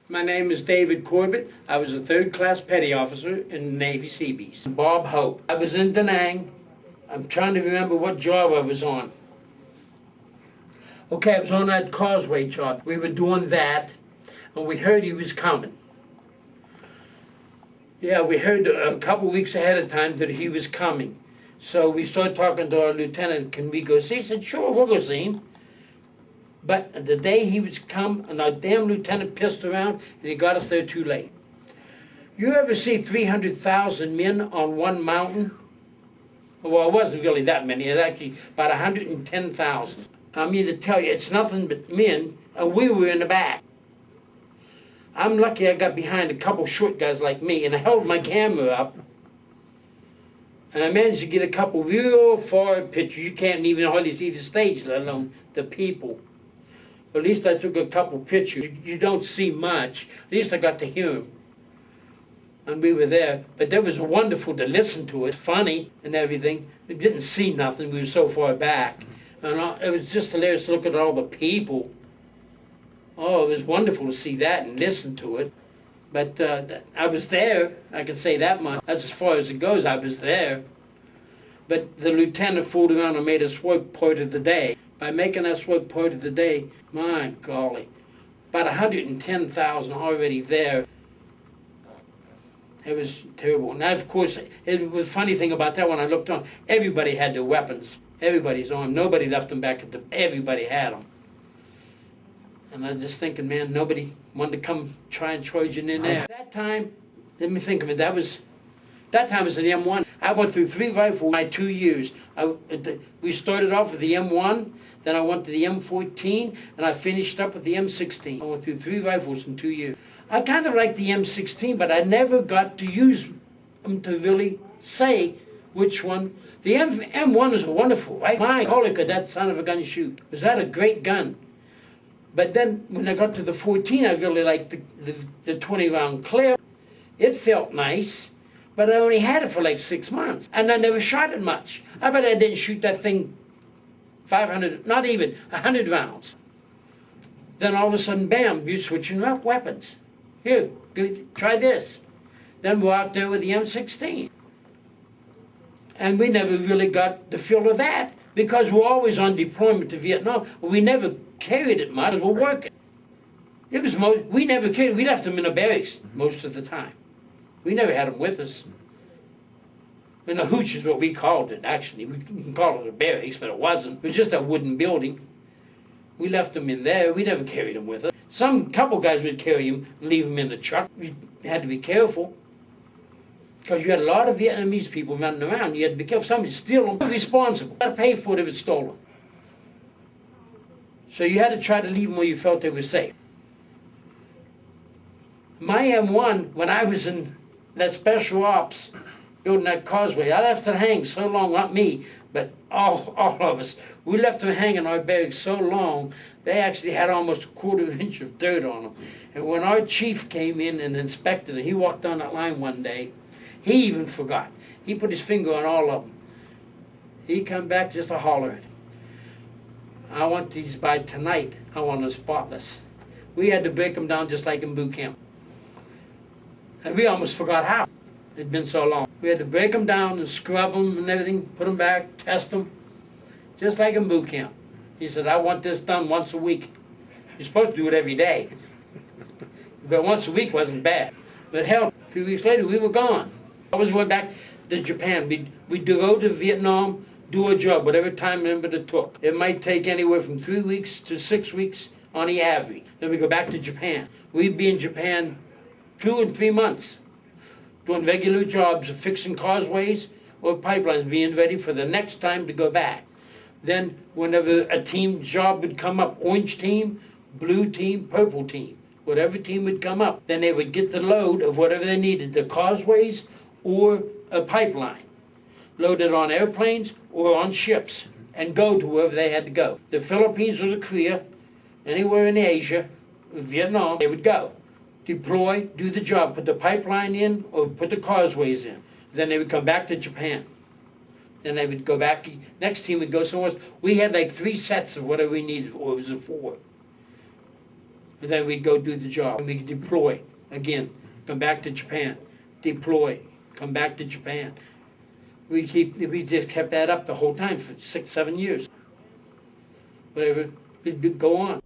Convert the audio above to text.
My name is David Corbett. I was a third-class petty officer in the Navy Seabees. Bob Hope. I was in Da Nang. I'm trying to remember what job I was on. Okay, I was on that causeway job. We were doing that, and we heard he was coming. Yeah, we heard a couple weeks ahead of time that he was coming. So we started talking to our lieutenant, can we go see? He said, sure, we'll go see him. But the day he was come, and our damn lieutenant pissed around, and he got us there too late. You ever see 300,000 men on one mountain? Well, it wasn't really that many. It was actually about 110,000. I mean to tell you, it's nothing but men, and we were in the back. I'm lucky I got behind a couple short guys like me, and I held my camera up, and I managed to get a couple real far pictures. You can't even hardly see the stage, let alone the people. At least I took a couple pictures. You don't see much. At least I got to hear them. And we were there. But that was wonderful to listen to it. Funny and everything. We didn't see nothing. We were so far back. And it was just hilarious to look at all the people. Oh, it was wonderful to see that and listen to it. But I was there. I can say that much. That's as far as it goes. I was there. But the lieutenant fooled around and made us work part of the day. By making us work part of the day, my golly, about 110,000 already there. It was terrible. Now, of course, it was a funny thing about that when I looked on, everybody had their weapons. Everybody's armed. Nobody left them back at the, everybody had them. And I was just thinking, man, nobody wanted to come try and Trojan in there. At that time, let me think of it, that time was the M1. I went through 3 rifles in my 2 years. We started off with the M1, then I went to the M14, and I finished up with the M16. I went through 3 rifles in 2 years. I kind of liked the M16, but I never got to use them to really say which one. The M1 is wonderful, right? My golly, could that son of a gun shoot. Was that a great gun? But then when I got to the 14, I really liked the 20-round clip. It felt nice. But I only had it for like 6 months. And I never shot it much. I bet I didn't shoot that thing 500, not even 100 rounds. Then all of a sudden, bam, you're switching up weapons. Here, try this. Then we're out there with the M16. And we never really got the feel of that because we're always on deployment to Vietnam. We never carried it much. We're working. It was we never carried. We left them in the barracks most of the time. We never had them with us. And the hooch is what we called it, actually. We can call it a barracks, but it wasn't. It was just a wooden building. We left them in there. We never carried them with us. Couple guys would carry them and leave them in the truck. We had to be careful. Because you had a lot of Vietnamese people running around. You had to be careful. Somebody steal them. Responsible. You had to pay for it if it's stolen. So you had to try to leave them where you felt they were safe. My M1, when I was in that special ops, building that causeway, I left it hang so long, not me, but all of us. We left them hang in our barracks so long, they actually had almost a quarter-inch of dirt on them. And when our chief came in and inspected it, he walked down that line one day, he even forgot. He put his finger on all of them. He come back just a hollering. I want these by tonight. I want them spotless. We had to break them down just like in boot camp. And we almost forgot how. It'd been so long. We had to break them down and scrub them and everything, put them back, test them, just like in boot camp. He said, I want this done once a week. You're supposed to do it every day. But once a week wasn't bad. But hell, a few weeks later, we were gone. I was going back to Japan. We'd go to Vietnam, do a job, whatever time limit it took. It might take anywhere from 3 weeks to 6 weeks on the average. Then we go back to Japan. We'd be in Japan 2 and 3 months, doing regular jobs of fixing causeways or pipelines, being ready for the next time to go back. Then whenever a team job would come up, orange team, blue team, purple team, whatever team would come up, then they would get the load of whatever they needed, the causeways or a pipeline, load it on airplanes or on ships, and go to wherever they had to go. The Philippines or the Korea, anywhere in Asia, Vietnam, they would go. Deploy, do the job, put the pipeline in or put the causeways in. Then they would come back to Japan. Then they would go back, next team would go somewhere else. We had like 3 sets of whatever we needed, or it was a 4. and then we'd go do the job. And we'd deploy again, come back to Japan, deploy, come back to Japan. We just kept that up the whole time for 6, 7 years. Whatever, we'd go on.